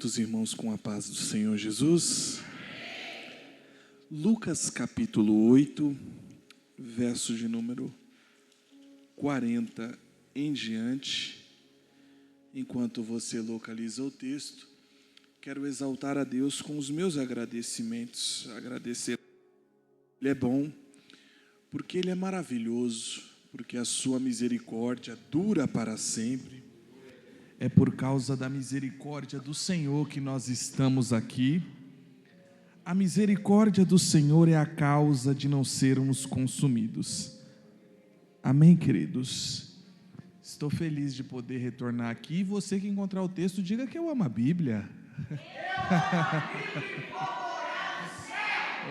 Cumprimento os irmãos com a paz do Senhor Jesus. Lucas capítulo 8, verso de número 40 em diante. Enquanto você localiza o texto, quero exaltar a Deus com os meus agradecimentos. Agradecer. Ele é bom, porque Ele é maravilhoso, porque a sua misericórdia dura para sempre. É por causa da misericórdia do Senhor que nós estamos aqui. A misericórdia do Senhor é a causa de não sermos consumidos. Amém, queridos? Estou feliz de poder retornar aqui. E você que encontrar o texto, diga que eu amo a Bíblia.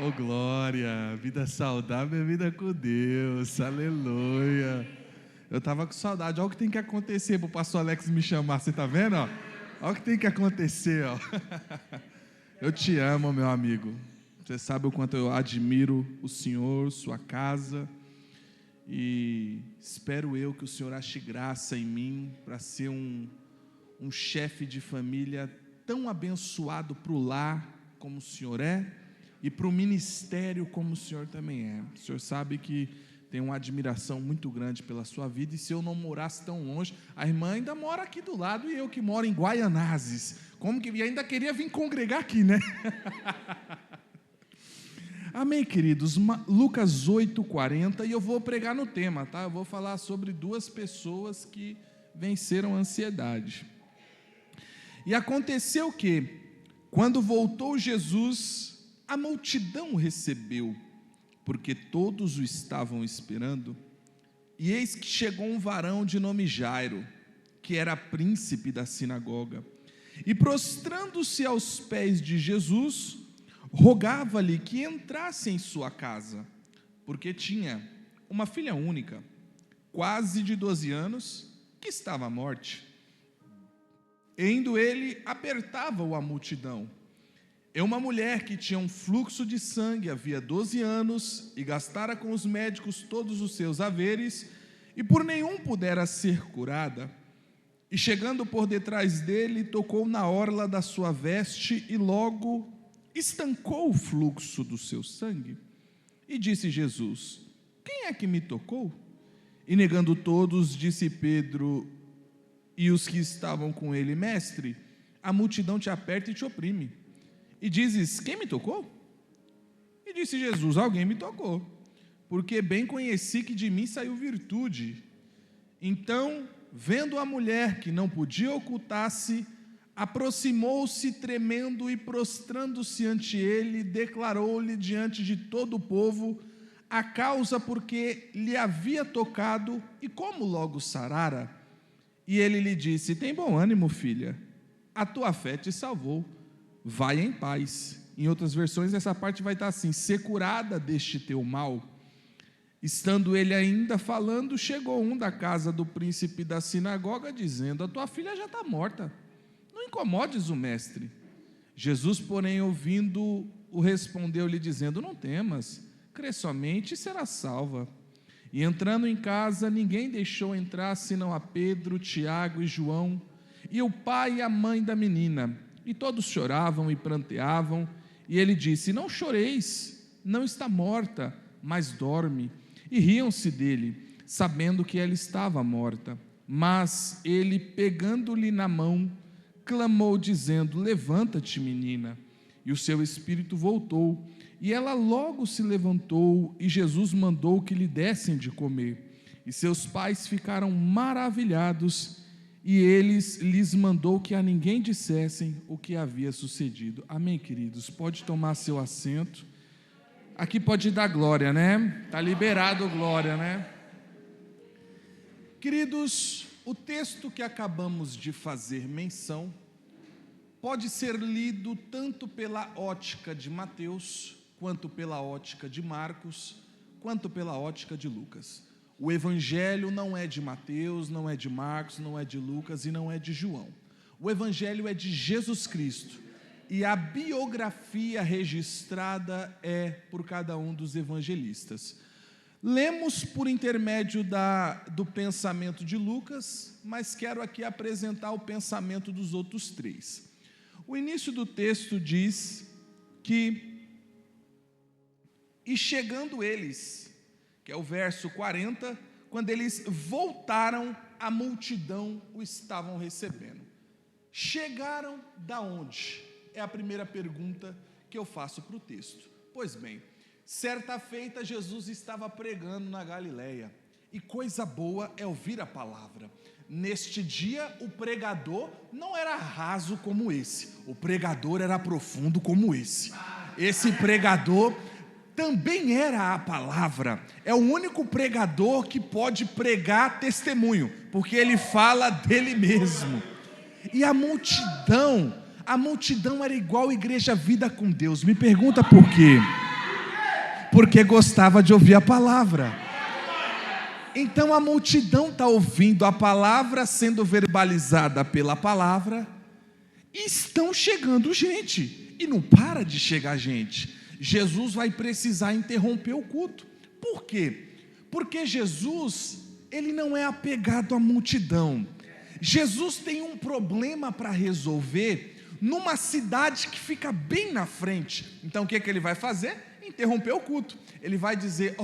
Oh, glória! Vida saudável é vida com Deus. Aleluia! Eu estava com saudade. Olha o que tem que acontecer para o pastor Alex me chamar. Você está vendo? Olha o que tem que acontecer. Eu te amo, meu amigo. Você sabe o quanto eu admiro o Senhor, sua casa. E espero eu que o Senhor ache graça em mim para ser um chefe de família tão abençoado para o lar como o Senhor é e para o ministério como o Senhor também é. O Senhor sabe que tenho uma admiração muito grande pela sua vida, e se eu não morasse tão longe, a irmã ainda mora aqui do lado, e eu que moro em Guaianazes, e ainda queria vir congregar aqui, né? Amém, queridos? Lucas 8:40, e eu vou pregar no tema, tá? Eu vou falar sobre duas pessoas que venceram a ansiedade. E aconteceu que, quando voltou Jesus, a multidão o recebeu, porque todos o estavam esperando, e eis que chegou um varão de nome Jairo, que era príncipe da sinagoga, e prostrando-se aos pés de Jesus, rogava-lhe que entrasse em sua casa, porque tinha uma filha única, quase de 12 anos, que estava à morte. E indo ele, apertava-o a multidão. É uma mulher que tinha um fluxo de sangue havia 12 anos e gastara com os médicos todos os seus haveres e por nenhum pudera ser curada. E chegando por detrás dele, tocou na orla da sua veste e logo estancou o fluxo do seu sangue. E disse Jesus: quem é que me tocou? E negando todos, disse Pedro e os que estavam com ele: mestre, a multidão te aperta e te oprime. E dizes: quem me tocou? E disse Jesus: alguém me tocou, porque bem conheci que de mim saiu virtude. Então, vendo a mulher que não podia ocultar-se, aproximou-se tremendo e prostrando-se ante ele, declarou-lhe diante de todo o povo a causa porque lhe havia tocado e como logo sarara. E ele lhe disse: tem bom ânimo, filha, a tua fé te salvou. Vai em paz. Em outras versões essa parte vai estar assim: ser curada deste teu mal. Estando ele ainda falando, chegou um da casa do príncipe da sinagoga, dizendo: a tua filha já está morta, não incomodes o mestre. Jesus, porém, ouvindo-o, respondeu-lhe dizendo: não temas, crê somente e serás salva. E entrando em casa, ninguém deixou entrar senão a Pedro, Tiago e João, e o pai e a mãe da menina. E todos choravam e pranteavam, e ele disse: não choreis, não está morta, mas dorme. E riam-se dele, sabendo que ela estava morta. Mas ele, pegando-lhe na mão, clamou, dizendo: levanta-te, menina. E o seu espírito voltou, e ela logo se levantou, e Jesus mandou que lhe dessem de comer. E seus pais ficaram maravilhados, e eles lhes mandou que a ninguém dissessem o que havia sucedido. Amém, queridos? Pode tomar seu assento. Aqui pode dar glória, né? Está liberado glória, né? Queridos, o texto que acabamos de fazer menção pode ser lido tanto pela ótica de Mateus, quanto pela ótica de Marcos, quanto pela ótica de Lucas. O evangelho não é de Mateus, não é de Marcos, não é de Lucas e não é de João. O evangelho é de Jesus Cristo, e a biografia registrada é por cada um dos evangelistas. Lemos por intermédio do pensamento de Lucas, mas quero aqui apresentar o pensamento dos outros três. O início do texto diz que, e chegando eles, que é o verso 40, quando eles voltaram, a multidão o estavam recebendo. Chegaram da onde? É a primeira pergunta que eu faço para o texto. Pois bem, certa feita Jesus estava pregando na Galileia, e coisa boa é ouvir a palavra. Neste dia, o pregador não era raso como esse, o pregador era profundo como esse. Esse pregador também era a palavra. É o único pregador que pode pregar testemunho, porque ele fala dele mesmo. E a multidão era igual a Igreja Vida com Deus. Me pergunta por quê? Porque gostava de ouvir a palavra. Então a multidão está ouvindo a palavra sendo verbalizada pela palavra, e estão chegando gente, e não para de chegar gente. Jesus vai precisar interromper o culto. Por quê? Porque Jesus, ele não é apegado à multidão. Jesus tem um problema para resolver numa cidade que fica bem na frente. Então o que ele vai fazer? Interromper o culto. Ele vai dizer: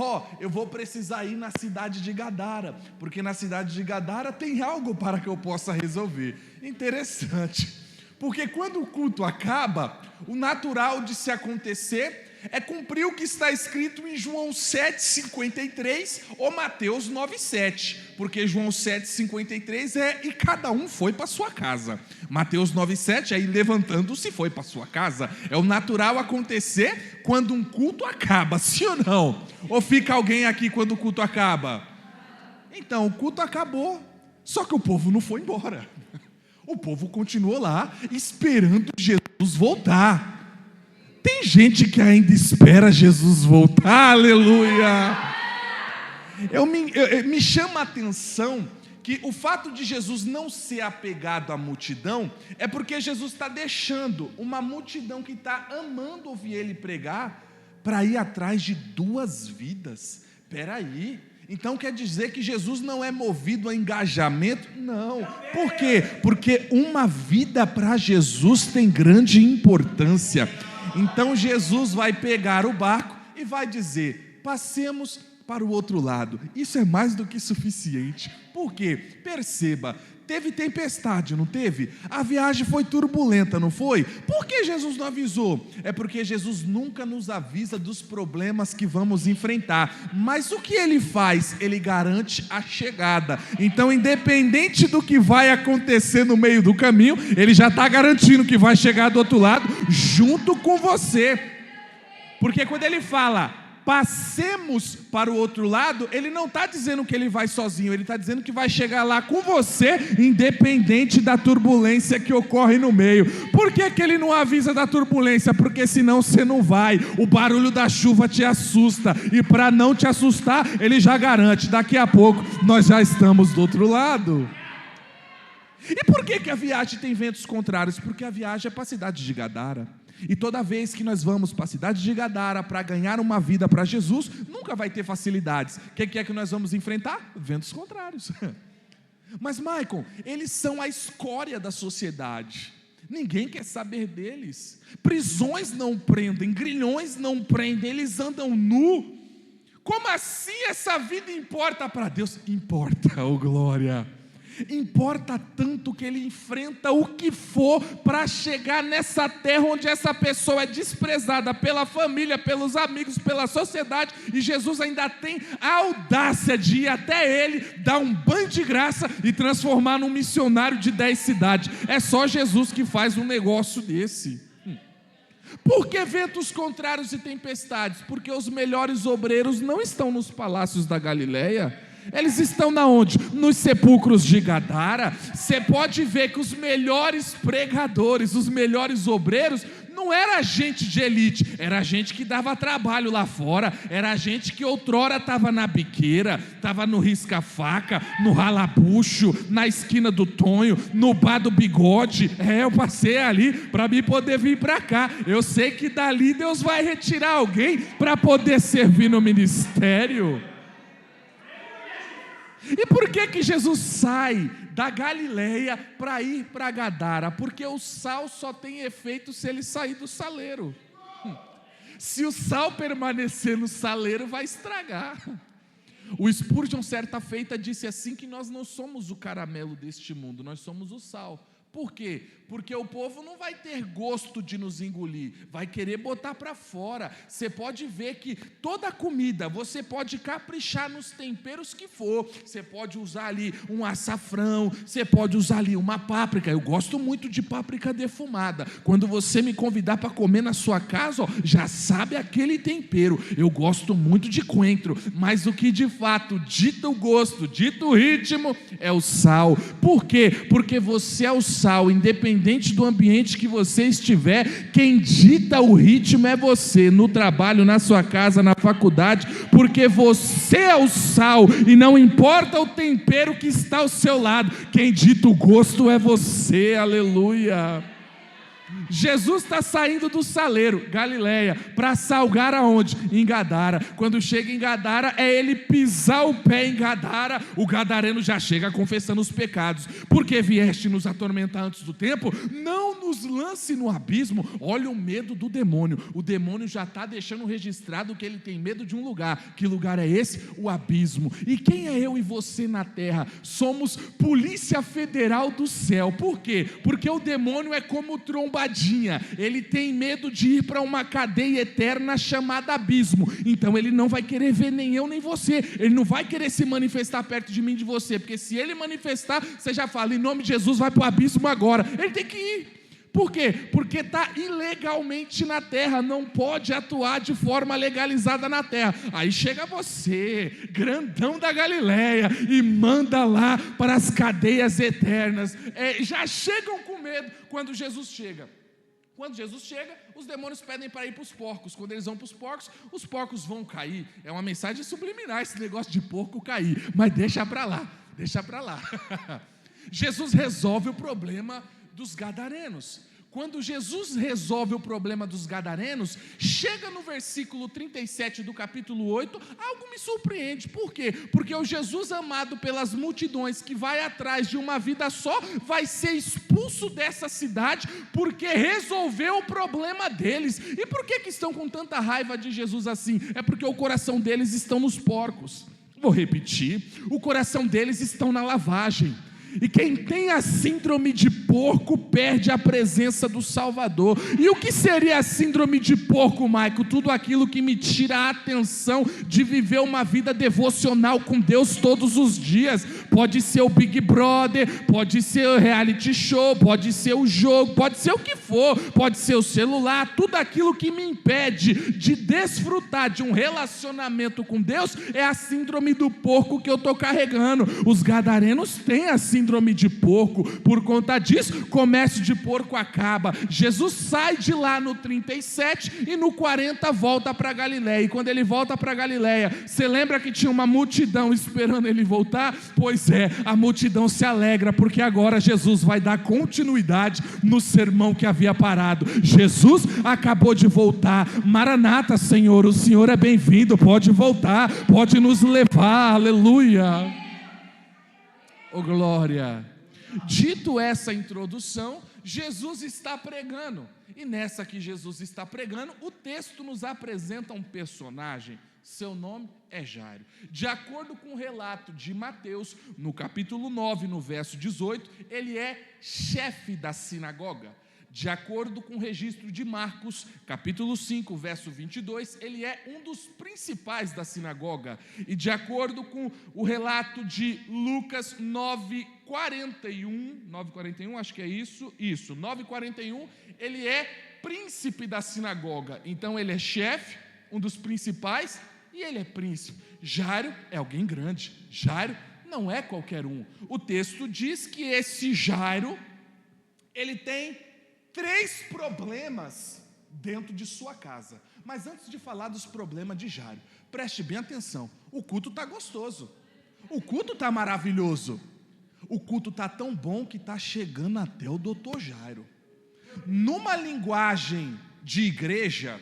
eu vou precisar ir na cidade de Gadara, porque na cidade de Gadara tem algo para que eu possa resolver. Interessante, porque quando o culto acaba, o natural de se acontecer é cumprir o que está escrito em João 7,53 ou Mateus 9,7, porque João 7,53 e cada um foi para sua casa. Mateus 9,7 é levantando-se foi para sua casa. É o natural acontecer quando um culto acaba, sim ou não? Ou fica alguém aqui quando o culto acaba? Então, o culto acabou, só que o povo não foi embora. O povo continuou lá, esperando Jesus voltar. Tem gente que ainda espera Jesus voltar, aleluia. Me chama a atenção que o fato de Jesus não ser apegado à multidão é porque Jesus está deixando uma multidão que está amando ouvir ele pregar para ir atrás de 2 vidas. Espera aí. Então quer dizer que Jesus não é movido a engajamento? Não. Por quê? Porque uma vida para Jesus tem grande importância. Então Jesus vai pegar o barco e vai dizer: passemos para o outro lado. Isso é mais do que suficiente. Por quê? Perceba, teve tempestade, não teve? A viagem foi turbulenta, não foi? Por que Jesus não avisou? É porque Jesus nunca nos avisa dos problemas que vamos enfrentar. Mas o que ele faz? Ele garante a chegada. Então, independente do que vai acontecer no meio do caminho, ele já está garantindo que vai chegar do outro lado junto com você. Porque quando ele fala: passemos para o outro lado, ele não está dizendo que ele vai sozinho, ele está dizendo que vai chegar lá com você, independente da turbulência que ocorre no meio. Por que ele não avisa da turbulência? Porque senão você não vai. O barulho da chuva te assusta, e para não te assustar, ele já garante: daqui a pouco nós já estamos do outro lado. E por que a viagem tem ventos contrários? Porque a viagem é para a cidade de Gadara. E toda vez que nós vamos para a cidade de Gadara para ganhar uma vida para Jesus, nunca vai ter facilidades. O que é que nós vamos enfrentar? Ventos contrários. Mas, Michael, eles são a escória da sociedade. Ninguém quer saber deles. Prisões não prendem, grilhões não prendem, eles andam nu. Como assim essa vida importa para Deus? Importa, oh glória. Importa tanto que ele enfrenta o que for para chegar nessa terra onde essa pessoa é desprezada pela família, pelos amigos, pela sociedade, e Jesus ainda tem a audácia de ir até ele, dar um banho de graça e transformar num missionário de 10 cidades. É só Jesus que faz um negócio desse. Por que ventos contrários e tempestades? Porque os melhores obreiros não estão nos palácios da Galileia. Eles estão na onde? Nos sepulcros de Gadara. Você pode ver que os melhores pregadores, os melhores obreiros, não era gente de elite, era gente que dava trabalho lá fora, era gente que outrora estava na biqueira, estava no risca-faca, no ralabucho, na esquina do Tonho, no bar do Bigode. Eu passei ali para mim poder vir para cá. Eu sei que dali Deus vai retirar alguém para poder servir no ministério. E por que Jesus sai da Galileia para ir para Gadara, porque o sal só tem efeito se ele sair do saleiro. Se o sal permanecer no saleiro, vai estragar. O Spurgeon, certa feita, disse assim que nós não somos o caramelo deste mundo, nós somos o sal. Por quê? Porque o povo não vai ter gosto de nos engolir, vai querer botar para fora. Você pode ver que toda comida, você pode caprichar nos temperos que for, você pode usar ali um açafrão, você pode usar ali uma páprica. Eu gosto muito de páprica defumada. Quando você me convidar para comer na sua casa, ó, já sabe aquele tempero. Eu gosto muito de coentro, mas o que de fato dita o gosto, dita o ritmo, é o sal. Por quê? Porque você é o sal, independente do ambiente que você estiver, quem dita o ritmo é você, no trabalho, na sua casa, na faculdade, porque você é o sal, e não importa o tempero que está ao seu lado, quem dita o gosto é você, aleluia. Jesus está saindo do saleiro, Galileia, para salgar aonde? Em Gadara. Quando chega em Gadara, é ele pisar o pé em Gadara, o gadareno já chega confessando os pecados. Porque vieste nos atormentar antes do tempo? Não nos lance no abismo. Olha o medo do demônio. O demônio já está deixando registrado que ele tem medo de um lugar. Que lugar é esse? O abismo. E quem é eu e você na terra? Somos polícia federal do céu. Por quê? Porque o demônio é como trombadinha. Ele tem medo de ir para uma cadeia eterna chamada abismo. Então ele não vai querer ver nem eu nem você. Ele não vai querer se manifestar perto de mim e de você, porque se ele manifestar, você já fala, em nome de Jesus, vai para o abismo agora. Ele tem que ir. Por quê? Porque está ilegalmente na terra, não pode atuar de forma legalizada na terra. Aí chega você, grandão da Galileia, e manda lá para as cadeias eternas. Já chegam com medo quando Jesus chega. Quando Jesus chega, os demônios pedem para ir para os porcos. Quando eles vão para os porcos vão cair. É uma mensagem subliminar esse negócio de porco cair, mas deixa para lá, deixa para lá. Jesus resolve o problema dos gadarenos. Quando Jesus resolve o problema dos gadarenos, chega no versículo 37 do capítulo 8, algo me surpreende. Por quê? Porque o Jesus amado pelas multidões, que vai atrás de uma vida só, vai ser expulso dessa cidade, porque resolveu o problema deles. E por que estão com tanta raiva de Jesus assim? É porque o coração deles estão nos porcos. Vou repetir, o coração deles estão na lavagem. E quem tem a síndrome de porco perde a presença do Salvador. E o que seria a síndrome de porco, Maico? Tudo aquilo que me tira a atenção de viver uma vida devocional com Deus todos os dias. Pode ser o Big Brother, pode ser o reality show, pode ser o jogo, pode ser o que for, pode ser o celular. Tudo aquilo que me impede de desfrutar de um relacionamento com Deus é a síndrome do porco que eu estou carregando. Os gadarenos têm a síndrome de porco. Por conta disso, comércio de porco acaba. Jesus sai de lá no 37 e no 40 volta para Galileia. E quando ele volta para Galileia, você lembra que tinha uma multidão esperando ele voltar? Pois é, a multidão se alegra, porque agora Jesus vai dar continuidade no sermão que havia parado. Jesus acabou de voltar. Maranata, Senhor, o Senhor é bem-vindo, pode voltar, pode nos levar, aleluia. Oh glória! Dito essa introdução, Jesus está pregando. E nessa que Jesus está pregando, o texto nos apresenta um personagem. Seu nome é Jairo. De acordo com o relato de Mateus, no capítulo 9, no verso 18, ele é chefe da sinagoga. De acordo com o registro de Marcos, capítulo 5, verso 22, ele é um dos principais da sinagoga. E de acordo com o relato de Lucas 9:41, acho que é isso, 9:41, ele é príncipe da sinagoga. Então ele é chefe, um dos principais, e ele é príncipe. Jairo é alguém grande, Jairo não é qualquer um. O texto diz que esse Jairo, ele tem 3 problemas dentro de sua casa. Mas antes de falar dos problemas de Jairo, preste bem atenção. O culto está gostoso, o culto está maravilhoso, o culto está tão bom que está chegando até o doutor Jairo. Numa linguagem de igreja,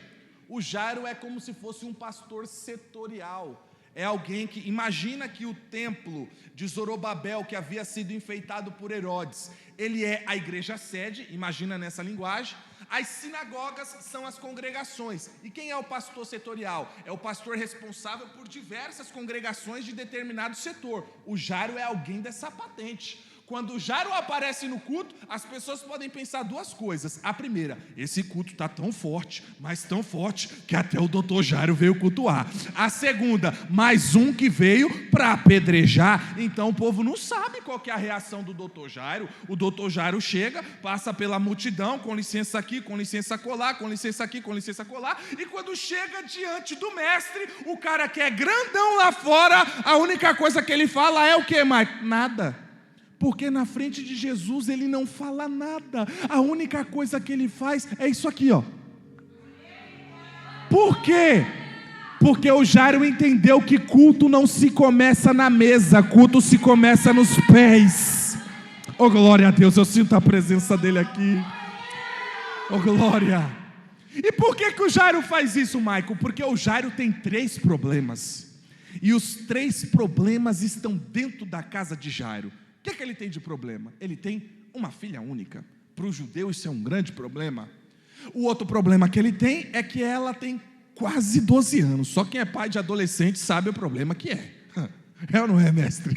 o Jairo é como se fosse um pastor setorial. é alguém que, imagina que o templo de Zorobabel, que havia sido enfeitado por Herodes, ele é a igreja sede, imagina nessa linguagem. As sinagogas são as congregações. E quem é o pastor setorial? É o pastor responsável por diversas congregações de determinado setor. O Jairo é alguém dessa patente. Quando o Jairo aparece no culto, as pessoas podem pensar duas coisas. A primeira, esse culto está tão forte, mas tão forte, que até o doutor Jairo veio cultuar. A segunda, mais um que veio para apedrejar. Então o povo não sabe qual que é a reação do doutor Jairo. O doutor Jairo chega, passa pela multidão, com licença aqui, com licença colar, com licença aqui, com licença colar. E quando chega diante do mestre, o cara que é grandão lá fora, a única coisa que ele fala é o quê, Mike? Nada. Porque na frente de Jesus ele não fala nada. A única coisa que ele faz é isso aqui, ó. Por quê? Porque o Jairo entendeu que culto não se começa na mesa, culto se começa nos pés. Oh, glória a Deus, eu sinto a presença dele aqui. Oh, glória. E por que o Jairo faz isso, Michael? Porque o Jairo tem 3 problemas. E os 3 problemas estão dentro da casa de Jairo. O que ele tem de problema? Ele tem uma filha única. Para o judeu isso é um grande problema. O outro problema que ele tem é que ela tem quase 12 anos. Só quem é pai de adolescente sabe o problema que é. É ou não é, mestre?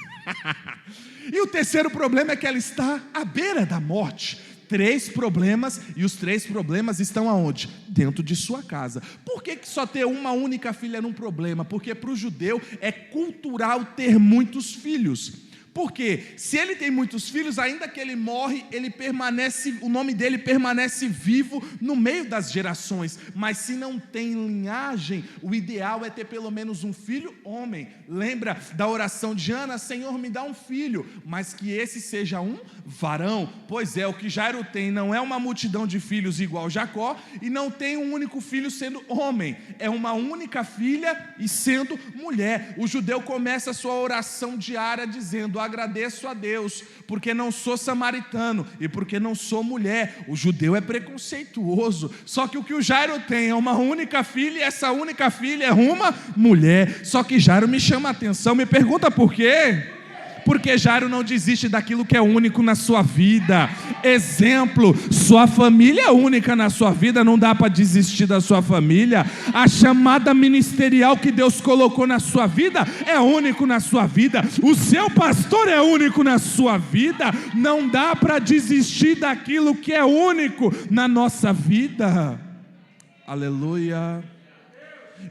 E o terceiro problema é que ela está à beira da morte. 3 problemas, e os 3 problemas estão aonde? Dentro de sua casa. Por que só ter uma única filha era um problema? Porque para o judeu é cultural ter muitos filhos. Porque se ele tem muitos filhos, ainda que ele morre, ele permanece, o nome dele permanece vivo no meio das gerações. Mas se não tem linhagem, o ideal é ter pelo menos um filho homem. Lembra da oração de Ana? Senhor, me dá um filho, mas que esse seja um varão. Pois é, o que Jairo tem não é uma multidão de filhos igual Jacó, e não tem um único filho sendo homem, é uma única filha e sendo mulher. O judeu começa a sua oração diária dizendo: agradeço a Deus, porque não sou samaritano e porque não sou mulher. O judeu é preconceituoso, só que o que o Jairo tem é uma única filha, e essa única filha é uma mulher. Só que Jairo me chama a atenção, me pergunta por quê? Porque Jairo não desiste daquilo que é único na sua vida. Exemplo, sua família é única na sua vida, não dá para desistir da sua família. A chamada ministerial que Deus colocou na sua vida é único na sua vida. O seu pastor é único na sua vida. Não dá para desistir daquilo que é único na nossa vida. Aleluia.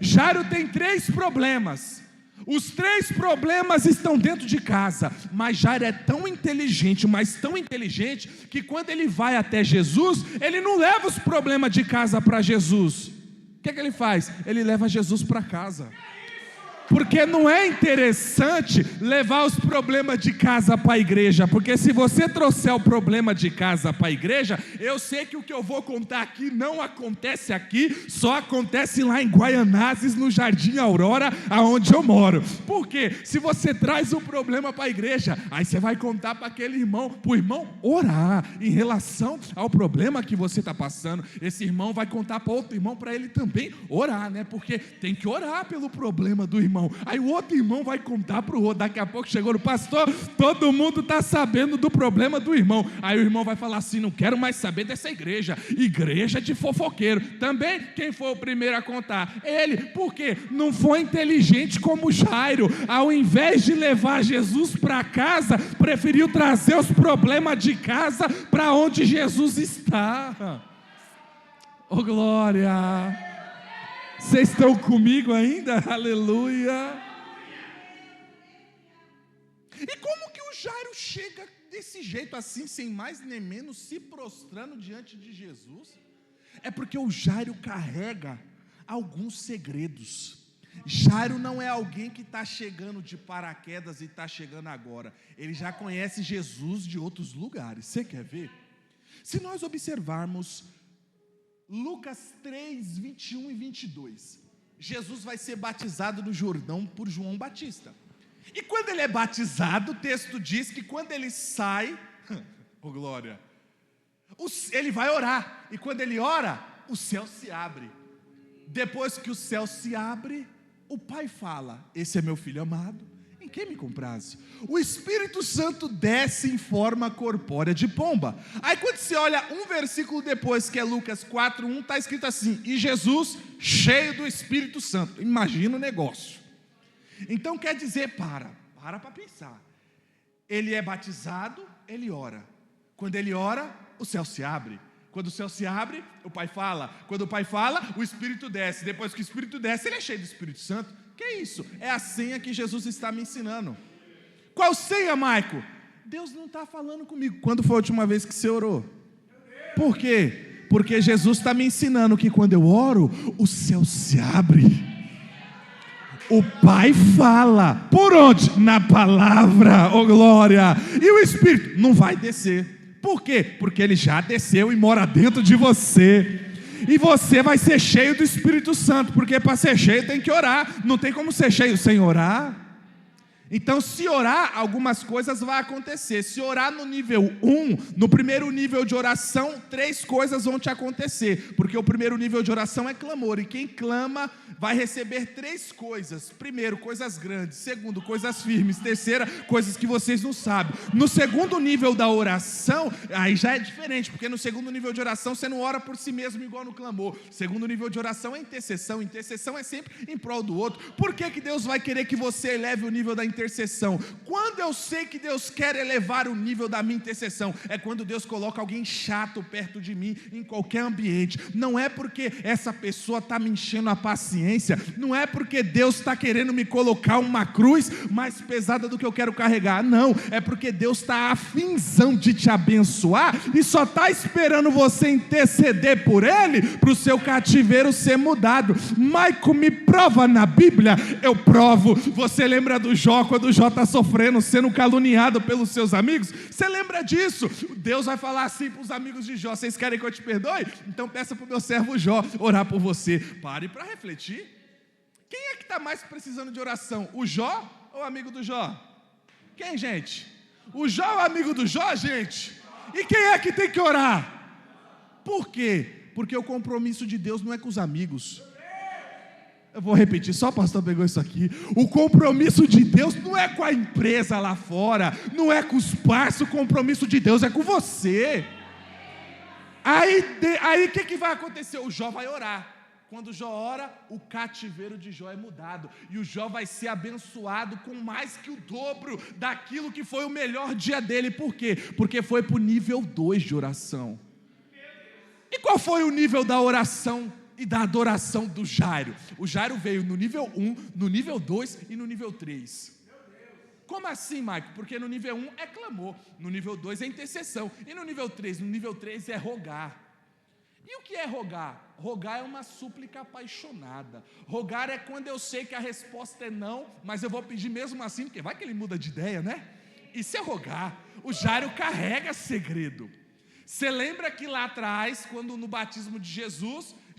Jairo tem 3 problemas. Os 3 problemas estão dentro de casa, mas Jairo é tão inteligente, mas tão inteligente, que quando ele vai até Jesus, ele não leva os problemas de casa para Jesus. O que ele faz? Ele leva Jesus para casa. Porque não é interessante levar os problemas de casa para a igreja, porque se você trouxer o problema de casa para a igreja, eu sei que o que eu vou contar aqui não acontece aqui, só acontece lá em Guaianazes, no Jardim Aurora, aonde eu moro. Porque se você traz um problema para a igreja, aí você vai contar para aquele irmão, para o irmão orar em relação ao problema que você está passando. Esse irmão vai contar para outro irmão, para ele também orar, né? Porque tem que orar pelo problema do irmão. Aí o outro irmão vai contar para o outro. Daqui a pouco chegou no pastor, todo mundo está sabendo do problema do irmão. Aí o irmão vai falar assim: não quero mais saber dessa igreja de fofoqueiro. Também quem foi o primeiro a contar? Ele. Por quê? Não foi inteligente como Jairo. Ao invés de levar Jesus para casa, preferiu trazer os problemas de casa para onde Jesus está. Oh, glória! Vocês estão comigo ainda? Aleluia! E como que o Jairo chega desse jeito assim, sem mais nem menos, se prostrando diante de Jesus? É porque o Jairo carrega alguns segredos. Jairo não é alguém que está chegando de paraquedas e está chegando agora. Ele já conhece Jesus de outros lugares. Você quer ver? Se nós observarmos Lucas 3, 21 e 22, Jesus vai ser batizado no Jordão por João Batista. E quando ele é batizado, o texto diz que quando ele sai, oh glória, ele vai orar. E quando ele ora, o céu se abre. Depois que o céu se abre, o Pai fala: esse é meu filho amado, em quem me compraze? O Espírito Santo desce em forma corpórea de pomba. Aí quando você olha um versículo depois, que é Lucas 4:1, está escrito assim: e Jesus cheio do Espírito Santo. Imagina o negócio. Então quer dizer, para pensar. Ele é batizado, ele ora. Quando ele ora, o céu se abre. Quando o céu se abre, o Pai fala. Quando o Pai fala, o Espírito desce. Depois que o Espírito desce, ele é cheio do Espírito Santo. Que é isso? É a senha que Jesus está me ensinando. Qual senha, Maico? Deus não está falando comigo. Quando foi a última vez que você orou? Por quê? Porque Jesus está me ensinando que quando eu oro, o céu se abre. O Pai fala. Por onde? Na palavra, oh glória. E o Espírito não vai descer. Por quê? Porque ele já desceu e mora dentro de você. E você vai ser cheio do Espírito Santo. Porque para ser cheio tem que orar. Não tem como ser cheio sem orar. Então, se orar, algumas coisas vão acontecer. Se orar no nível 1, no primeiro nível de oração, 3 coisas vão te acontecer. Porque o primeiro nível de oração é clamor. E quem clama vai receber 3 coisas. Primeiro, coisas grandes. Segundo, coisas firmes. Terceira, coisas que vocês não sabem. No segundo nível da oração, aí já é diferente. Porque no segundo nível de oração, você não ora por si mesmo igual no clamor. Segundo nível de oração é intercessão. Intercessão é sempre em prol do outro. Por que Deus vai querer que você eleve o nível da intercessão? Quando eu sei que Deus quer elevar o nível da minha intercessão, é quando Deus coloca alguém chato perto de mim, em qualquer ambiente. Não é porque essa pessoa está me enchendo a paciência, não é porque Deus está querendo me colocar uma cruz mais pesada do que eu quero carregar, não, é porque Deus está afinzão de te abençoar, e só está esperando você interceder por Ele, para o seu cativeiro ser mudado. Maico, me prova na Bíblia. Eu provo. Você lembra do Jó, quando o Jó está sofrendo, sendo caluniado pelos seus amigos? Você lembra disso? Deus vai falar assim para os amigos de Jó: vocês querem que eu te perdoe? Então peça para o meu servo Jó orar por você. Pare para refletir. Quem é que está mais precisando de oração? O Jó ou o amigo do Jó? Quem, gente? O Jó ou o amigo do Jó, gente? E quem é que tem que orar? Por quê? Porque o compromisso de Deus não é com os amigos. Eu vou repetir, só o pastor pegou isso aqui. O compromisso de Deus não é com a empresa lá fora, não é com os parceiros. O compromisso de Deus é com você. Aí o que vai acontecer? O Jó vai orar. Quando o Jó ora, o cativeiro de Jó é mudado. E o Jó vai ser abençoado com mais que o dobro daquilo que foi o melhor dia dele. Por quê? Porque foi para o nível 2 de oração. E qual foi o nível da oração e da adoração do Jairo? O Jairo veio no nível 1, no nível 2 e no nível 3. Como assim, Maico? Porque no nível 1 é clamor, no nível 2 é intercessão, e no nível 3 é rogar. E o que é rogar? Rogar é uma súplica apaixonada. Rogar é quando eu sei que a resposta é não, mas eu vou pedir mesmo assim, porque vai que ele muda de ideia, né? Isso é rogar. O Jairo carrega segredo. Você lembra que lá atrás, quando no batismo de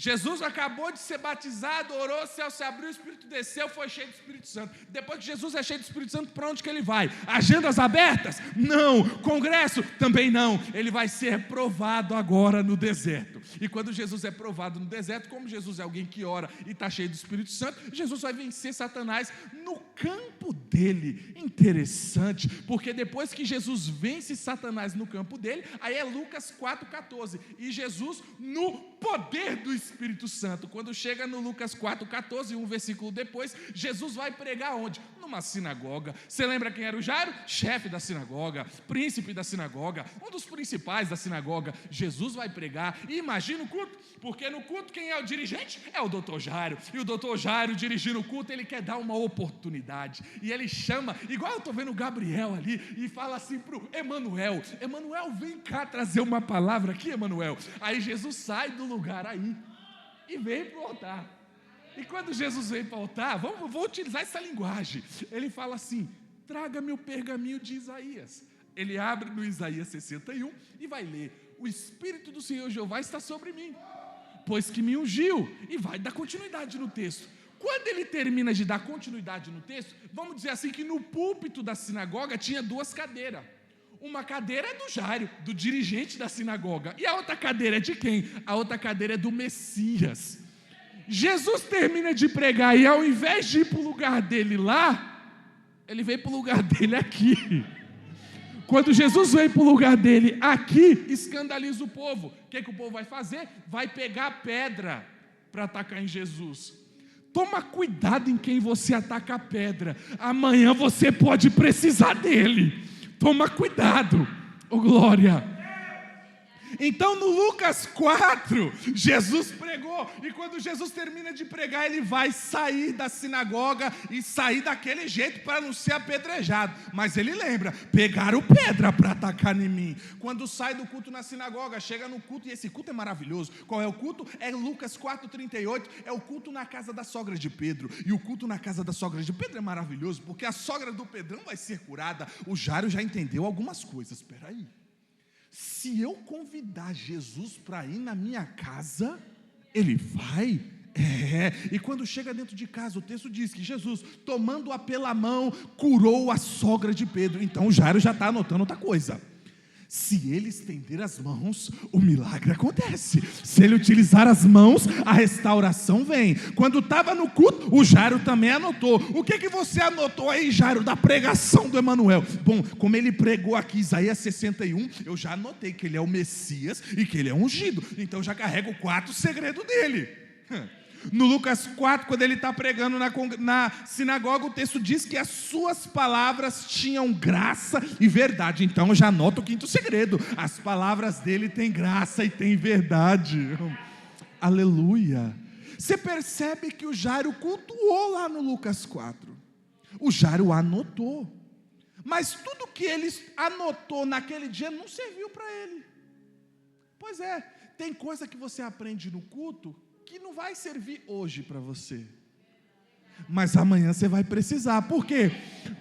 Jesus acabou de ser batizado, orou, o céu se abriu, o Espírito desceu, foi cheio do Espírito Santo. Depois que Jesus é cheio do Espírito Santo, para onde que ele vai? Agendas abertas? Não. Congresso? Também não. Ele vai ser provado agora no deserto. E quando Jesus é provado no deserto, como Jesus é alguém que ora e está cheio do Espírito Santo, Jesus vai vencer Satanás no campo dele. Interessante, porque depois que Jesus vence Satanás no campo dele, aí é Lucas 4,14. E Jesus no poder do Espírito Santo. Quando chega no Lucas 4,14, um versículo depois, Jesus vai pregar onde? Numa sinagoga. Você lembra quem era o Jairo? Chefe da sinagoga, príncipe da sinagoga, um dos principais da sinagoga. Jesus vai pregar, e imagina o culto, porque no culto quem é o dirigente? É o doutor Jairo. E o doutor Jairo, dirigindo o culto, ele quer dar uma oportunidade, e ele chama, igual eu estou vendo o Gabriel ali, e fala assim para o Emanuel: Emanuel, vem cá trazer uma palavra aqui, Emanuel. Aí Jesus sai do lugar aí e vem para o altar. E quando Jesus vem para o altar, vou utilizar essa linguagem, ele fala assim: traga-me o pergaminho de Isaías. Ele abre no Isaías 61 e vai ler: o Espírito do Senhor Jeová está sobre mim, pois que me ungiu. E vai dar continuidade no texto. Quando ele termina de dar continuidade no texto, vamos dizer assim que no púlpito da sinagoga tinha 2 cadeiras. Uma cadeira é do Jairo, do dirigente da sinagoga, e a outra cadeira é de quem? A outra cadeira é do Messias. Jesus termina de pregar e ao invés de ir para o lugar dele lá, ele veio para o lugar dele aqui. Quando Jesus veio para o lugar dele aqui, escandaliza o povo. O que o povo vai fazer? Vai pegar pedra para atacar em Jesus. Toma cuidado em quem você ataca a pedra. Amanhã você pode precisar dele. Toma cuidado. Oh, glória. Então no Lucas 4, Jesus pregou, e quando Jesus termina de pregar, ele vai sair da sinagoga e sair daquele jeito para não ser apedrejado. Mas ele lembra, pegaram pedra para atacar em mim. Quando sai do culto na sinagoga, chega no culto, e esse culto é maravilhoso. Qual é o culto? É Lucas 4,38, é o culto na casa da sogra de Pedro. E o culto na casa da sogra de Pedro é maravilhoso, porque a sogra do Pedrão vai ser curada. O Jairo já entendeu algumas coisas. Espera aí. Se eu convidar Jesus para ir na minha casa, ele vai? E quando chega dentro de casa, o texto diz que Jesus, tomando-a pela mão, curou a sogra de Pedro. Então o Jairo já está anotando outra coisa. Se ele estender as mãos, o milagre acontece. Se ele utilizar as mãos, a restauração vem. Quando estava no culto, o Jairo também anotou. O que você anotou aí, Jairo, da pregação do Emanuel? Bom, como ele pregou aqui Isaías 61, eu já anotei que ele é o Messias e que ele é ungido. Então já carrego 4 segredos dele. No Lucas 4, quando ele está pregando na sinagoga, o texto diz que as suas palavras tinham graça e verdade. Então eu já anoto o 5º segredo: as palavras dele têm graça e têm verdade. Aleluia. Você percebe que o Jairo cultuou lá no Lucas 4. O Jairo anotou, mas tudo que ele anotou naquele dia não serviu para ele. Pois é, tem coisa que você aprende no culto que não vai servir hoje para você, mas amanhã você vai precisar. Por quê?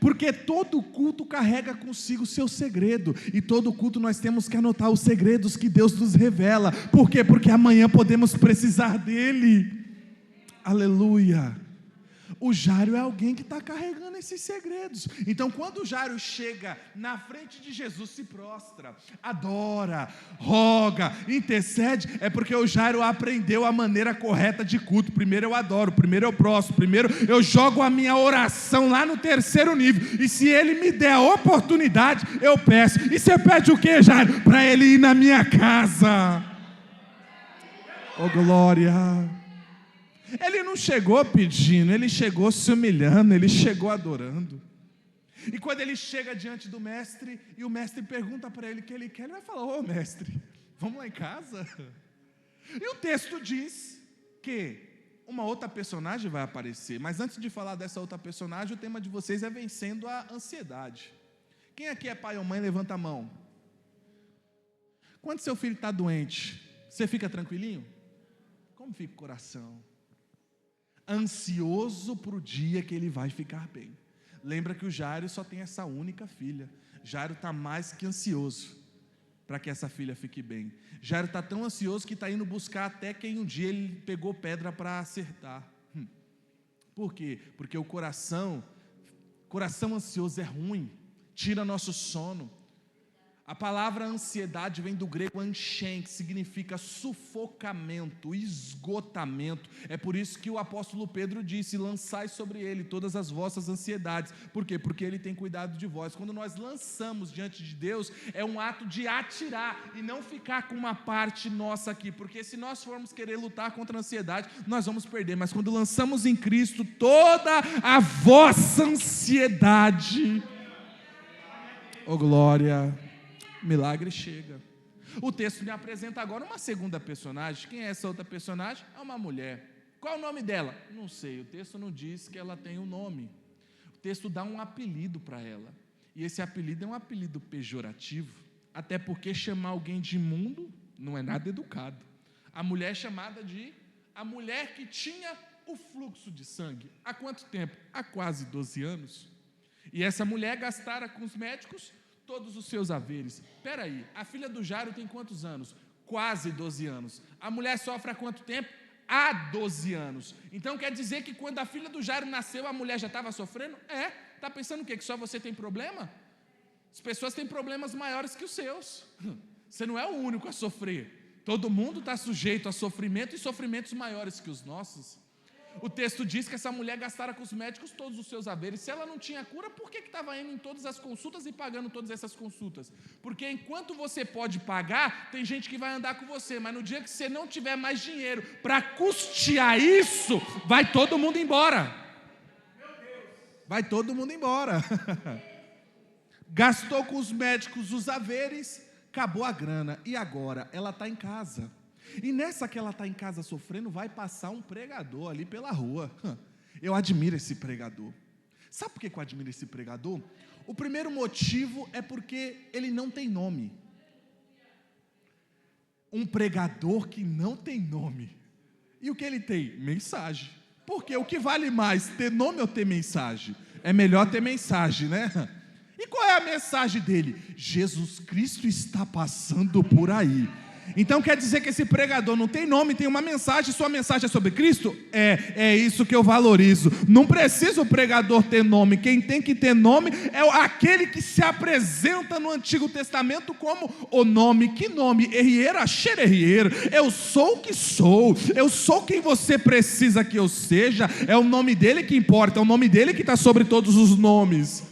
Porque todo culto carrega consigo o seu segredo, e todo culto nós temos que anotar os segredos que Deus nos revela. Por quê? Porque amanhã podemos precisar dele. Aleluia. O Jairo é alguém que está carregando esses segredos. Então quando o Jairo chega na frente de Jesus, se prostra, adora, roga, intercede, é porque o Jairo aprendeu a maneira correta de culto. Primeiro eu adoro, primeiro eu prostro, primeiro eu jogo a minha oração lá no 3º nível, e se ele me der a oportunidade, eu peço. E você pede o que, Jairo? Para ele ir na minha casa. Oh, glória. Ele não chegou pedindo, ele chegou se humilhando, ele chegou adorando. E quando ele chega diante do mestre, e o mestre pergunta para ele o que ele quer, ele vai falar: ô mestre, vamos lá em casa? E o texto diz que uma outra personagem vai aparecer. Mas antes de falar dessa outra personagem, o tema de vocês é vencendo a ansiedade. Quem aqui é pai ou mãe, levanta a mão. Quando seu filho está doente, você fica tranquilinho? Como fica o coração? Ansioso para o dia que ele vai ficar bem. Lembra que o Jairo só tem essa única filha. Jairo está mais que ansioso para que essa filha fique bem. Jairo está tão ansioso que está indo buscar até quem um dia ele pegou pedra para acertar. Por quê? Porque o coração ansioso é ruim, tira nosso sono. A palavra ansiedade vem do grego anshen, que significa sufocamento, esgotamento. É por isso que o apóstolo Pedro disse: lançai sobre ele todas as vossas ansiedades. Por quê? Porque ele tem cuidado de vós. Quando nós lançamos diante de Deus, é um ato de atirar e não ficar com uma parte nossa aqui, porque se nós formos querer lutar contra a ansiedade, nós vamos perder. Mas quando lançamos em Cristo toda a vossa ansiedade, oh glória, milagre chega. O texto me apresenta agora uma segunda personagem. Quem é essa outra personagem? É uma mulher. Qual é o nome dela? Não sei, o texto não diz que ela tem um nome. O texto dá um apelido para ela, e esse apelido é um apelido pejorativo, até porque chamar alguém de imundo não é nada educado. A mulher é chamada de a mulher que tinha o fluxo de sangue. Há quanto tempo? Há quase 12 anos. E essa mulher gastara com os médicos todos os seus haveres. Espera aí, a filha do Jairo tem quantos anos? Quase 12 anos. A mulher sofre há quanto tempo? Há 12 anos. Então quer dizer que quando a filha do Jairo nasceu, a mulher já estava sofrendo? Está pensando o quê? Que só você tem problema? As pessoas têm problemas maiores que os seus. Você não é o único a sofrer. Todo mundo está sujeito a sofrimento e sofrimentos maiores que os nossos. O texto diz que essa mulher gastara com os médicos todos os seus haveres. Se ela não tinha cura, por que estava indo em todas as consultas e pagando todas essas consultas? Porque enquanto você pode pagar, tem gente que vai andar com você, mas no dia que você não tiver mais dinheiro para custear isso, vai todo mundo embora. Vai todo mundo embora. Gastou com os médicos os haveres, acabou a grana. E agora? Ela está em casa. E nessa que ela está em casa sofrendo, vai passar um pregador ali pela rua. Eu admiro esse pregador. Sabe por que eu admiro esse pregador? O primeiro motivo é porque ele não tem nome. Um pregador que não tem nome. E o que ele tem? Mensagem. Porque o que vale mais, ter nome ou ter mensagem? É melhor ter mensagem, né? E qual é a mensagem dele? Jesus Cristo está passando por aí. Então quer dizer que esse pregador não tem nome, tem uma mensagem, sua mensagem é sobre Cristo? É isso que eu valorizo. Não precisa o pregador ter nome, quem tem que ter nome é aquele que se apresenta no Antigo Testamento como o nome. Que nome? Erriera, xererriero. Eu sou o que sou, eu sou quem você precisa que eu seja, é o nome dele que importa, é o nome dele que está sobre todos os nomes.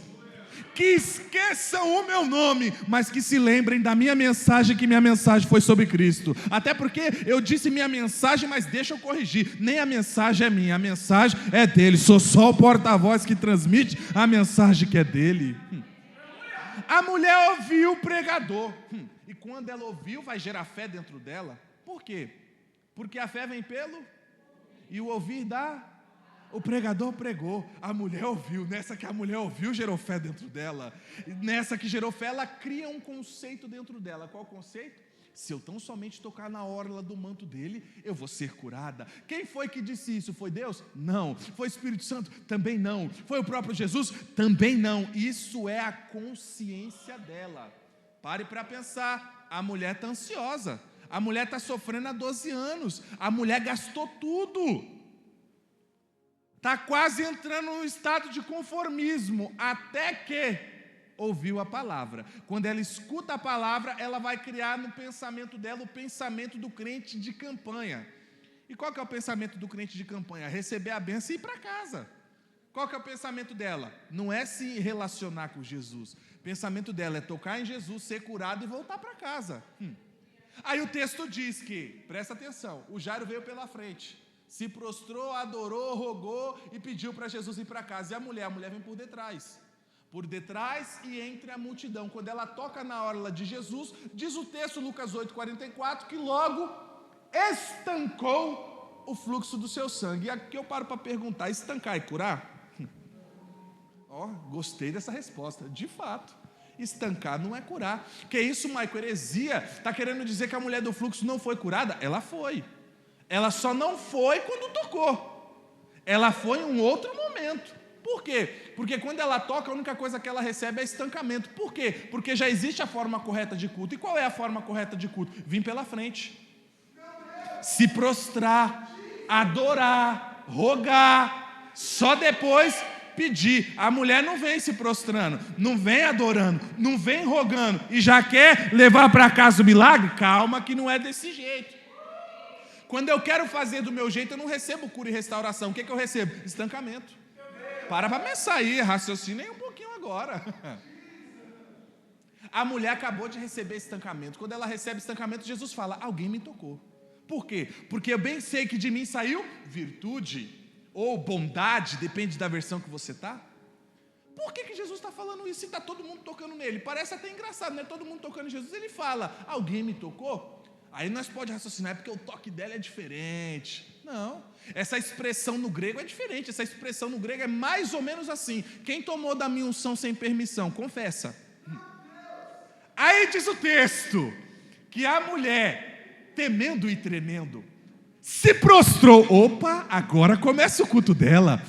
Que esqueçam o meu nome, mas que se lembrem da minha mensagem, que minha mensagem foi sobre Cristo. Até porque eu disse minha mensagem, mas deixa eu corrigir, nem a mensagem é minha, a mensagem é dele. Sou só o porta-voz que transmite a mensagem que é dele. A mulher ouviu o pregador, e quando ela ouviu, vai gerar fé dentro dela. Por quê? Porque a fé vem pelo, e o ouvir dá. O pregador pregou, a mulher ouviu. Nessa que a mulher ouviu, gerou fé dentro dela. Nessa que gerou fé, ela cria um conceito dentro dela. Qual o conceito? Se eu tão somente tocar na orla do manto dele, eu vou ser curada. Quem foi que disse isso? Foi Deus? Não. Foi o Espírito Santo? Também não. Foi o próprio Jesus? Também não. Isso é a consciência dela. Pare para pensar, a mulher está ansiosa. A mulher está sofrendo há 12 anos. A mulher gastou tudo. Está quase entrando num estado de conformismo, até que ouviu a palavra. Quando ela escuta a palavra, ela vai criar no pensamento dela o pensamento do crente de campanha. E qual que é o pensamento do crente de campanha? Receber a bênção e ir para casa. Qual que é o pensamento dela? Não é se relacionar com Jesus. O pensamento dela é tocar em Jesus, ser curado e voltar para casa. Aí o texto diz que, presta atenção, o Jairo veio pela frente. Se prostrou, adorou, rogou e pediu para Jesus ir para casa. E a mulher vem por detrás e entre a multidão. Quando ela toca na orla de Jesus, diz o texto, Lucas 8,44, que logo estancou o fluxo do seu sangue. E aqui eu paro para perguntar, estancar e curar? Gostei dessa resposta, de fato. Estancar não é curar. Que isso, Maico? Heresia? Está querendo dizer que a mulher do fluxo não foi curada? Ela foi. Ela só não foi quando tocou. Ela foi em um outro momento. Por quê? Porque quando ela toca, a única coisa que ela recebe é estancamento. Por quê? Porque já existe a forma correta de culto. E qual é a forma correta de culto? Vir pela frente. Se prostrar, adorar, rogar. Só depois pedir. A mulher não vem se prostrando, não vem adorando, não vem rogando e já quer levar para casa o milagre? Calma que não é desse jeito. Quando eu quero fazer do meu jeito, eu não recebo cura e restauração. O que eu recebo? Estancamento. Para pensar aí, raciocina aí um pouquinho agora. A mulher acabou de receber estancamento. Quando ela recebe estancamento, Jesus fala, alguém me tocou. Por quê? Porque eu bem sei que de mim saiu virtude ou bondade, depende da versão que você está. Por que Jesus está falando isso se está todo mundo tocando nele? Parece até engraçado, né? Todo mundo tocando em Jesus. Ele fala, alguém me tocou? Aí nós podemos raciocinar, é porque o toque dela é diferente. Não, essa expressão no grego é diferente. Essa expressão no grego é mais ou menos assim: quem tomou da minha unção sem permissão, confessa. Aí diz o texto, que a mulher, temendo e tremendo, se prostrou. Opa, agora começa o culto dela.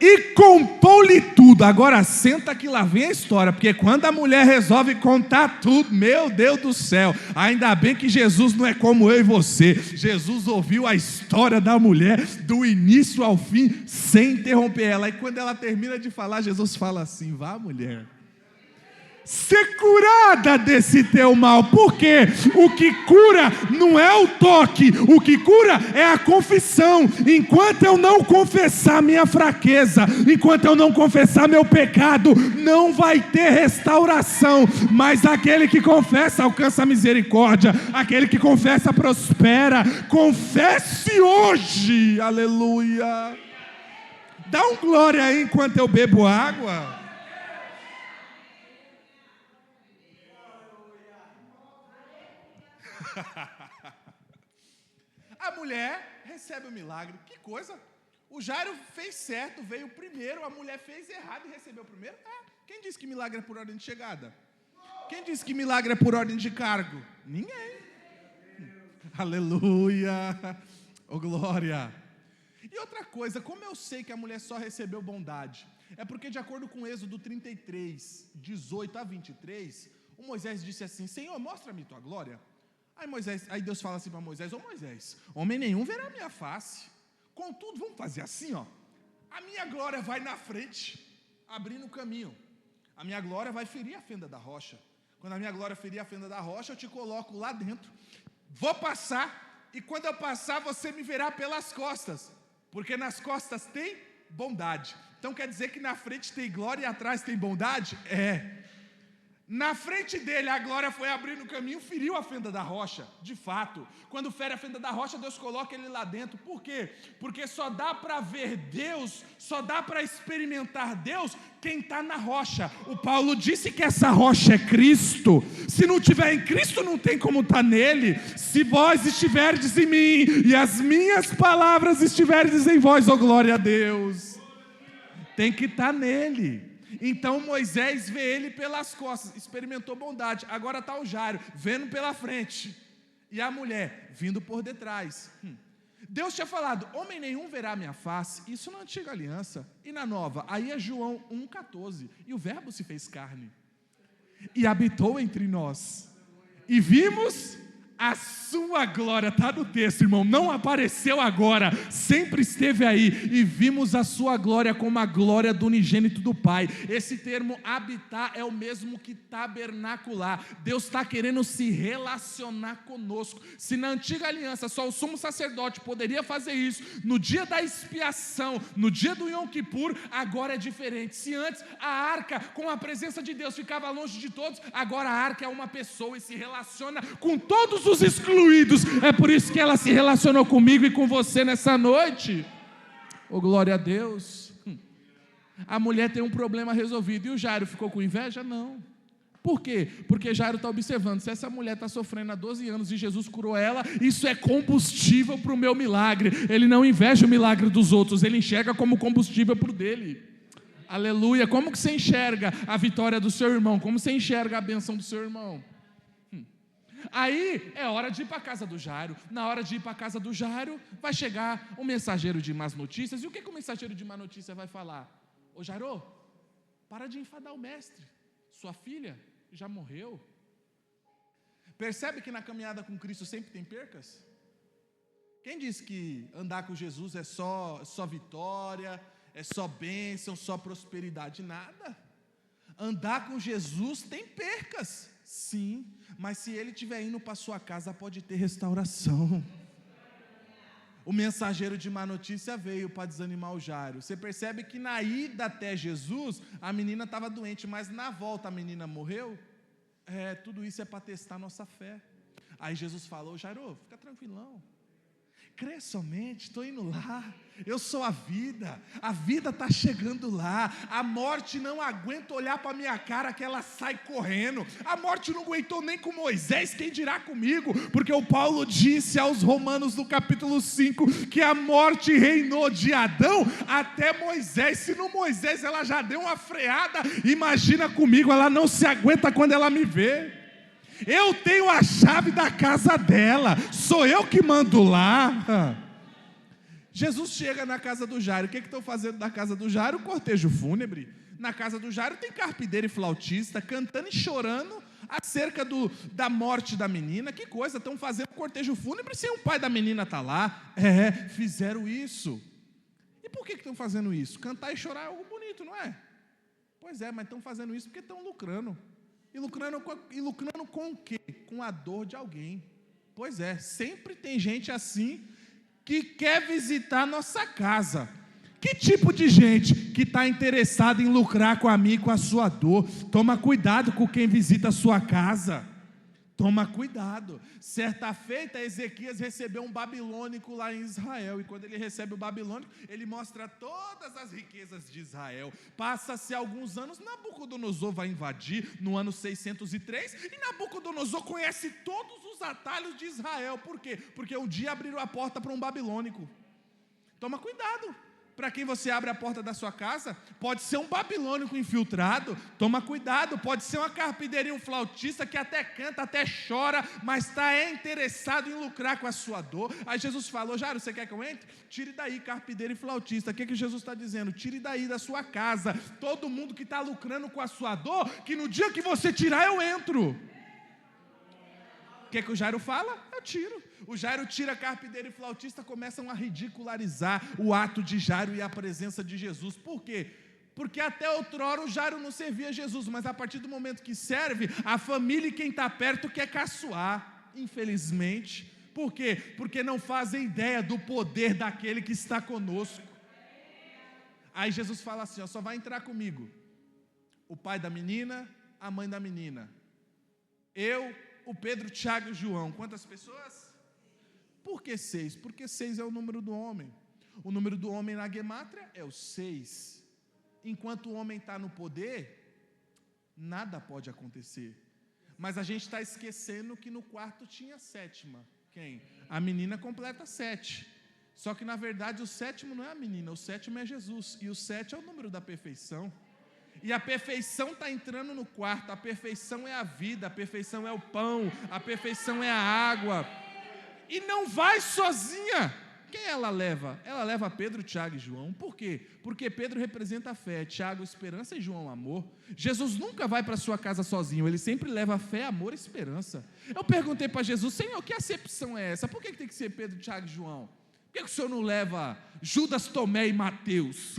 E contou-lhe tudo. Agora senta que lá vem a história, porque quando a mulher resolve contar tudo, meu Deus do céu, ainda bem que Jesus não é como eu e você. Jesus ouviu a história da mulher do início ao fim, sem interromper ela. E quando ela termina de falar, Jesus fala assim, vá mulher, ser curada desse teu mal. Por quê? O que cura não é o toque, o que cura é a confissão. Enquanto eu não confessar minha fraqueza, enquanto eu não confessar meu pecado, não vai ter restauração. Mas aquele que confessa alcança a misericórdia, aquele que confessa prospera. Confesse hoje, aleluia. Dá um glória aí enquanto eu bebo água. A mulher recebe o milagre. Que coisa! O Jairo fez certo, veio primeiro. A mulher fez errado e recebeu primeiro. Quem disse que milagre é por ordem de chegada? Quem disse que milagre é por ordem de cargo? Ninguém. Aleluia! Oh, glória! E outra coisa, como eu sei que a mulher só recebeu bondade? É porque, de acordo com Êxodo 33, 18 a 23, o Moisés disse assim: Senhor, mostra-me tua glória. Aí Deus fala assim para Moisés: Ô Moisés, homem nenhum verá a minha face. Contudo, vamos fazer assim, ó. A minha glória vai na frente, abrindo o caminho. A minha glória vai ferir a fenda da rocha. Quando a minha glória ferir a fenda da rocha, eu te coloco lá dentro. Vou passar, e quando eu passar, você me verá pelas costas. Porque nas costas tem bondade. Então quer dizer que na frente tem glória e atrás tem bondade? Na frente dele a glória foi abrindo o caminho, feriu a fenda da rocha, de fato. Quando fere a fenda da rocha, Deus coloca ele lá dentro. Por quê? Porque só dá para ver Deus, só dá para experimentar Deus quem está na rocha. O Paulo disse que essa rocha é Cristo. Se não tiver em Cristo, não tem como estar nele. Se vós estiverdes em mim e as minhas palavras estiverdes em vós, oh glória a Deus. Tem que estar nele. Então Moisés vê ele pelas costas, experimentou bondade. Agora está o Jairo, vendo pela frente. E a mulher, vindo por detrás. Deus tinha falado: homem nenhum verá a minha face. Isso na antiga aliança. E na nova? Aí é João 1,14. E o verbo se fez carne. E habitou entre nós. E vimos a sua glória. Está no texto, irmão. Não apareceu agora. Sempre esteve aí. E vimos a sua glória como a glória do unigênito do Pai. Esse termo habitar é o mesmo que tabernacular. Deus está querendo se relacionar conosco. Se na antiga aliança só o sumo sacerdote poderia fazer isso, no dia da expiação, no dia do Yom Kippur, agora é diferente. Se antes a arca com a presença de Deus ficava longe de todos, agora a arca é uma pessoa e se relaciona com todos os excluídos. É por isso que ela se relacionou comigo e com você nessa noite. Oh, glória a Deus. A mulher tem um problema resolvido. E o Jairo ficou com inveja? Não. Por quê? Porque Jairo está observando: se essa mulher está sofrendo há 12 anos e Jesus curou ela, isso é combustível para o meu milagre. Ele não inveja o milagre dos outros, ele enxerga como combustível para o dele. Aleluia. Como que você enxerga a vitória do seu irmão? Como você enxerga a bênção do seu irmão? Aí é hora de ir para a casa do Jairo. Na hora de ir para a casa do Jairo, vai chegar um mensageiro de más notícias. E o que o mensageiro de má notícia vai falar? Ô Jairo, para de enfadar o mestre. Sua filha já morreu. Percebe que na caminhada com Cristo sempre tem percas? Quem disse que andar com Jesus é só vitória, é só bênção, só prosperidade? Nada. Andar com Jesus tem percas. Sim, mas se ele estiver indo para sua casa, pode ter restauração. O mensageiro de má notícia veio para desanimar o Jairo. Você percebe que na ida até Jesus, a menina estava doente, mas na volta a menina morreu? Tudo isso é para testar nossa fé. Aí Jesus falou: Jairo, fica tranquilão. Crê somente, estou indo lá. Eu sou a vida está chegando lá. A morte não aguenta olhar para a minha cara que ela sai correndo. A morte não aguentou nem com Moisés, quem dirá comigo? Porque o Paulo disse aos Romanos no capítulo 5 que a morte reinou de Adão até Moisés. Se no Moisés ela já deu uma freada, imagina comigo, ela não se aguenta quando ela me vê. Eu tenho a chave da casa dela, sou eu que mando lá. Jesus chega na casa do Jairo. O que estão fazendo na casa do Jairo? Cortejo fúnebre. Na casa do Jairo tem carpideiro e flautista cantando e chorando acerca da morte da menina. Que coisa, estão fazendo cortejo fúnebre sem o pai da menina estar lá. Fizeram isso. E por que estão fazendo isso? Cantar e chorar é algo bonito, não é? Pois é, mas estão fazendo isso porque estão lucrando. E lucrando com o quê? Com a dor de alguém. Pois é, sempre tem gente assim que quer visitar nossa casa. Que tipo de gente que está interessada em lucrar com a minha e com a sua dor? Toma cuidado com quem visita a sua casa. Toma cuidado. Certa feita, Ezequias recebeu um babilônico lá em Israel. E quando ele recebe o babilônico, ele mostra todas as riquezas de Israel. Passa-se alguns anos, Nabucodonosor vai invadir no ano 603. E Nabucodonosor conhece todos os atalhos de Israel. Por quê? Porque um dia abriram a porta para um babilônico. Toma cuidado. Para quem você abre a porta da sua casa, pode ser um babilônico infiltrado, toma cuidado, pode ser uma carpideira e um flautista que até canta, até chora, mas está interessado em lucrar com a sua dor. Aí Jesus falou: Jairo, você quer que eu entre? Tire daí carpideira e flautista. O que Jesus está dizendo? Tire daí da sua casa, todo mundo que está lucrando com a sua dor, que no dia que você tirar eu entro. O que o Jairo fala? Eu tiro. O Jairo tira carpideiro e flautista, começam a ridicularizar o ato de Jairo e a presença de Jesus. Por quê? Porque até outrora o Jairo não servia Jesus, mas a partir do momento que serve, a família e quem está perto quer caçoar, infelizmente. Por quê? Porque não fazem ideia do poder daquele que está conosco. Aí Jesus fala assim, ó, só vai entrar comigo o pai da menina, a mãe da menina, eu, o Pedro, Tiago e João. Quantas pessoas? Por que 6? Porque 6 é o número do homem. O número do homem na Gemátria é o 6. Enquanto o homem está no poder, nada pode acontecer. Mas a gente está esquecendo que no quarto tinha a sétima. Quem? A menina completa 7. Só que na verdade o sétimo não é a menina, o sétimo é Jesus. E o 7 é o número da perfeição. E a perfeição está entrando no quarto. A perfeição é a vida, a perfeição é o pão, a perfeição é a água. E não vai sozinha. Quem ela leva? Ela leva Pedro, Tiago e João. Por quê? Porque Pedro representa a fé, Tiago esperança e João amor. Jesus nunca vai para sua casa sozinho, ele sempre leva fé, amor e esperança. Eu perguntei para Jesus: Senhor, que acepção é essa? Por que tem que ser Pedro, Tiago e João? Por que o Senhor não leva Judas, Tomé e Mateus?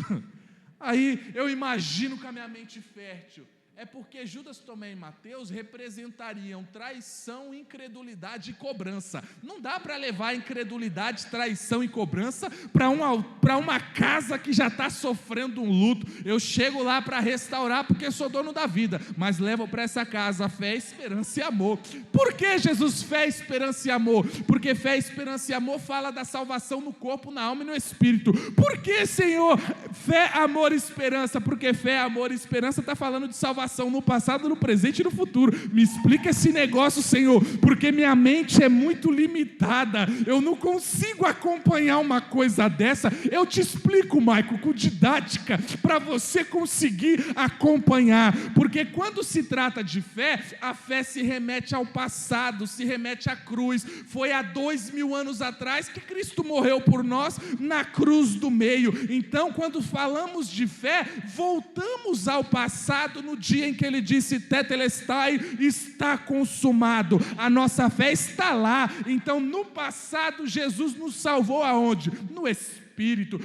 Aí eu imagino com a minha mente fértil. É porque Judas, Tomé e Mateus representariam traição, incredulidade e cobrança. Não dá para levar incredulidade, traição e cobrança para uma casa que já está sofrendo um luto. Eu chego lá para restaurar porque sou dono da vida, mas levo para essa casa fé, esperança e amor. Por que, Jesus, fé, esperança e amor? Porque fé, esperança e amor fala da salvação no corpo, na alma e no espírito. Por que, Senhor, fé, amor e esperança? Porque fé, amor e esperança está falando de salvação no passado, no presente e no futuro. Me explica esse negócio, Senhor, porque minha mente é muito limitada, eu não consigo acompanhar uma coisa dessa. Eu te explico, Maico, com didática, para você conseguir acompanhar, porque quando se trata de fé, a fé se remete ao passado, se remete à cruz. Foi há 2000 anos atrás que Cristo morreu por nós na cruz do meio. Então, quando falamos de fé, voltamos ao passado, no dia em que ele disse tetelestai, está consumado. A nossa fé está lá. Então no passado Jesus nos salvou aonde? No Espírito.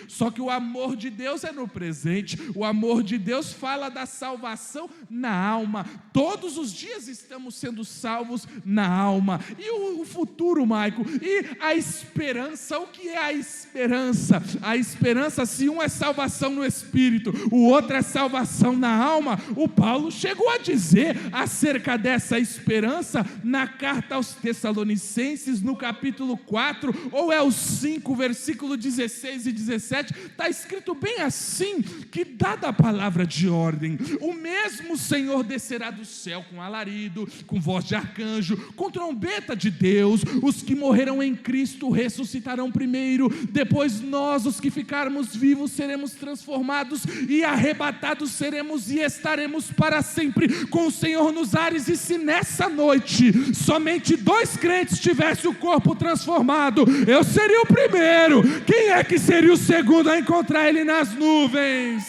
Só que o amor de Deus é no presente. O amor de Deus fala da salvação na alma. Todos os dias estamos sendo salvos na alma. E o futuro, Maico? E a esperança? O que é a esperança? A esperança, se um é salvação no espírito, o outro é salvação na alma. O Paulo chegou a dizer acerca dessa esperança na carta aos Tessalonicenses, no capítulo 4, ou é o 5, versículo 16 e 17, está escrito bem assim, que dada a palavra de ordem, o mesmo Senhor descerá do céu com alarido, com voz de arcanjo, com trombeta de Deus. Os que morreram em Cristo ressuscitarão primeiro, depois nós, os que ficarmos vivos, seremos transformados e arrebatados seremos e estaremos para sempre com o Senhor nos ares. E se nessa noite somente 2 crentes tivessem o corpo transformado, eu seria o primeiro. Quem é que seria o segundo a encontrar ele nas nuvens?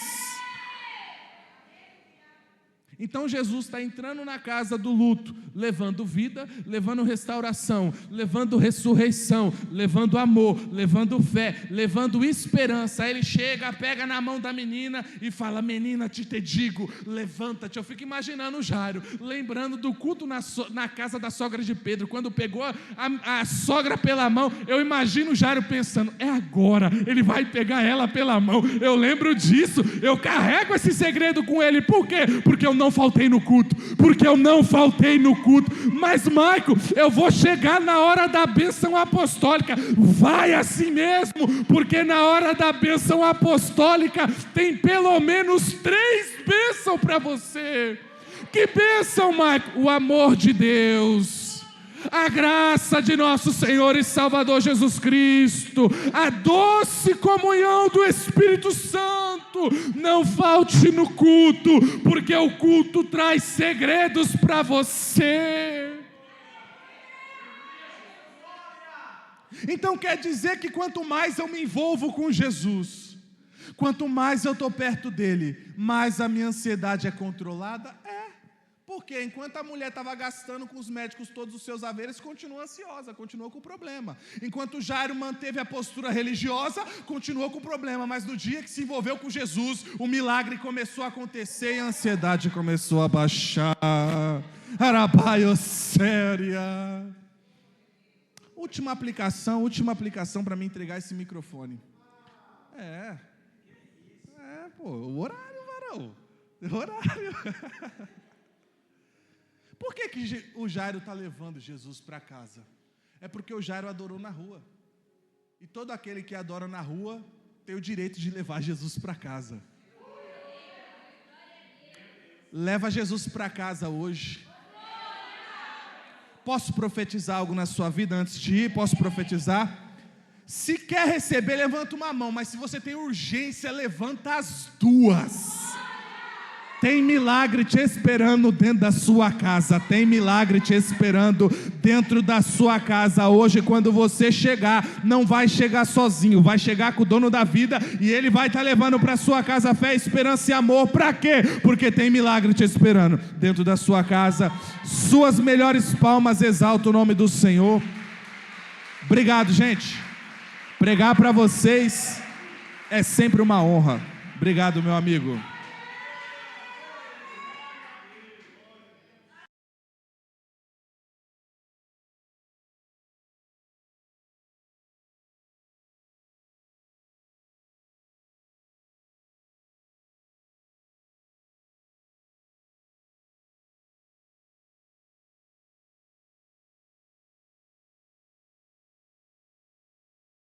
Então Jesus está entrando na casa do luto, levando vida, levando restauração, levando ressurreição, levando amor, levando fé, levando esperança. Aí ele chega, pega na mão da menina e fala: menina, te digo, levanta-te. Eu fico imaginando o Jairo, lembrando do culto na casa da sogra de Pedro, quando pegou a sogra pela mão. Eu imagino o Jairo pensando: é agora, ele vai pegar ela pela mão. Eu lembro disso, eu carrego esse segredo com ele. Por quê? Porque eu não faltei no culto, mas Maico, eu vou chegar na hora da bênção apostólica. Vai assim mesmo, porque na hora da bênção apostólica tem pelo menos 3 bênçãos para você. Que bênção, Maico? O amor de Deus, a graça de nosso Senhor e Salvador Jesus Cristo, a doce comunhão do Espírito Santo. Não falte no culto, porque o culto traz segredos para você. Então quer dizer que quanto mais eu me envolvo com Jesus, quanto mais eu estou perto dele, mais a minha ansiedade é controlada? Porque enquanto a mulher estava gastando com os médicos todos os seus haveres, continua ansiosa, continuou com o problema. Enquanto Jairo manteve a postura religiosa, continuou com o problema. Mas no dia que se envolveu com Jesus, o milagre começou a acontecer e a ansiedade começou a baixar. Arabaiocéria. Última aplicação para me entregar esse microfone. O horário, varão. O horário. Por que o Jairo está levando Jesus para casa? É porque o Jairo adorou na rua. E todo aquele que adora na rua tem o direito de levar Jesus para casa. Leva Jesus para casa hoje. Posso profetizar algo na sua vida antes de ir? Posso profetizar? Se quer receber, levanta uma mão. Mas se você tem urgência, levanta as 2. Tem milagre te esperando dentro da sua casa. Tem milagre te esperando dentro da sua casa. Hoje, quando você chegar, não vai chegar sozinho, vai chegar com o dono da vida, e ele vai estar levando para sua casa fé, esperança e amor. Para quê? Porque tem milagre te esperando dentro da sua casa. Suas melhores palmas, exalta o nome do Senhor. Obrigado, gente. Pregar para vocês é sempre uma honra. Obrigado, meu amigo.